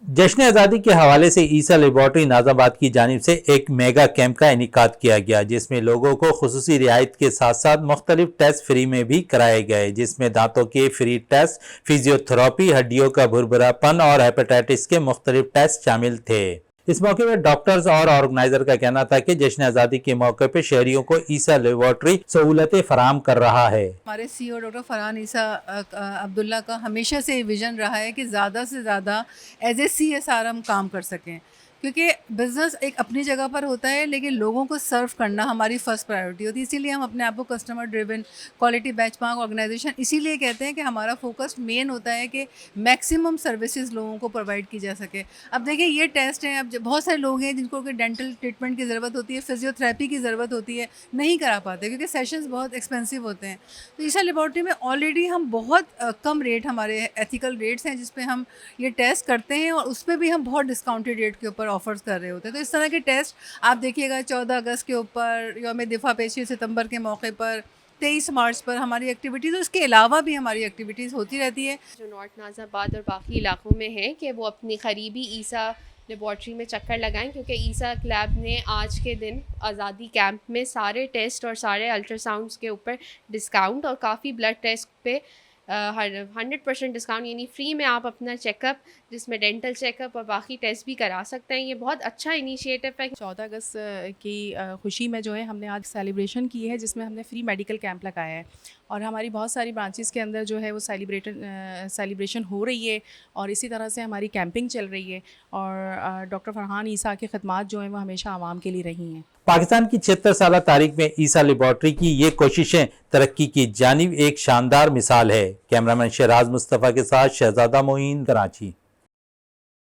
जश्न आज़ादी के हवाले से ईसा लेबॉर्ट्री नाज़ाबाद की जानिब से एक मेगा कैंप का इनेकाद किया गया, जिसमें लोगों को खुसूसी रियायत के साथ साथ मुख्तलिफ टेस्ट फ्री में भी कराए गए, जिसमें दांतों के फ्री टेस्ट, फिजियोथेरेपी, हड्डियों का भुरभुरापन और हेपेटाइटिस के मुख्तलिफ टेस्ट शामिल थे। इस मौके पर डॉक्टर्स और ऑर्गेनाइजर का कहना था कि जश्न आज़ादी के मौके पर शहरियों को ईसा लेबॉर्ट्री सहूलतें फराहम कर रहा है। हमारे CEO डॉक्टर फरहान ईसा अब्दुल्ला का हमेशा से विज़न रहा है कि ज़्यादा से ज़्यादा एज ए CSR हम काम कर सकें, क्योंकि बिज़नेस एक अपनी जगह पर होता है लेकिन लोगों को सर्व करना हमारी फ़र्स्ट प्रायोरिटी होती है। इसीलिए हम अपने आप को customer driven quality benchmark organisation इसीलिए कहते हैं कि हमारा फोकस मेन होता है कि मैक्सिमम सर्विसेज लोगों को प्रोवाइड की जा सके। अब देखिए ये टेस्ट हैं, अब बहुत सारे लोग हैं जिनको डेंटल ट्रीटमेंट की ज़रूरत होती है, फिजियोथेरेपी की ज़रूरत होती है, नहीं करा पाते क्योंकि सेशंस बहुत एक्सपेंसिव होते हैं। तो ईसा लेबॉर्ट्री में ऑलरेडी हम बहुत कम रेट, हमारे एथिकल रेट्स हैं जिस पे हम ये टेस्ट करते हैं और उस पर भी हम बहुत डिस्काउंटेड रेट के ऊपर ऑफर्स कर रहे होते हैं। तो इस तरह के टेस्ट आप देखिएगा 14 अगस्त के ऊपर, यौम दिफा 5 सितंबर के मौके पर, 23 मार्च पर हमारी एक्टिविटीज़, उसके अलावा भी हमारी एक्टिविटीज़ होती रहती है। जो नॉर्थ नाज़ाबाद और बाकी इलाकों में है कि वो अपनी करीबी ईसा लेबॉर्ट्री में चक्कर लगाएं, क्योंकि ईसा लैब ने आज के दिन आज़ादी कैंप में सारे टेस्ट और सारे अल्ट्रासाउंड्स के ऊपर डिस्काउंट और काफ़ी ब्लड टेस्ट पे 100% डिस्काउंट, यानी फ्री में आप अपना चेकअप, जिसमें डेंटल चेकअप और बाकी टेस्ट भी करा सकते हैं। ये बहुत अच्छा इनिशिएटिव है। 14 अगस्त की खुशी में जो है हमने आज सेलिब्रेशन की है, जिसमें हमने फ्री मेडिकल कैंप लगाया है और हमारी बहुत सारी ब्रांचेस के अंदर जो है वो सेलिब्रेशन हो रही है और इसी तरह से हमारी कैंपिंग चल रही है और डॉक्टर फरहान ईसा की खिदमत जो है वो हमेशा आवाम के लिए रही हैं। पाकिस्तान की 76 साल तारीख में ईसा लेबॉर्ट्री की ये कोशिशें तरक्की की जानिब एक शानदार मिसाल है। कैमरामैन शहराज मुस्तफ़ा के साथ शहजादा मोइन, कराची।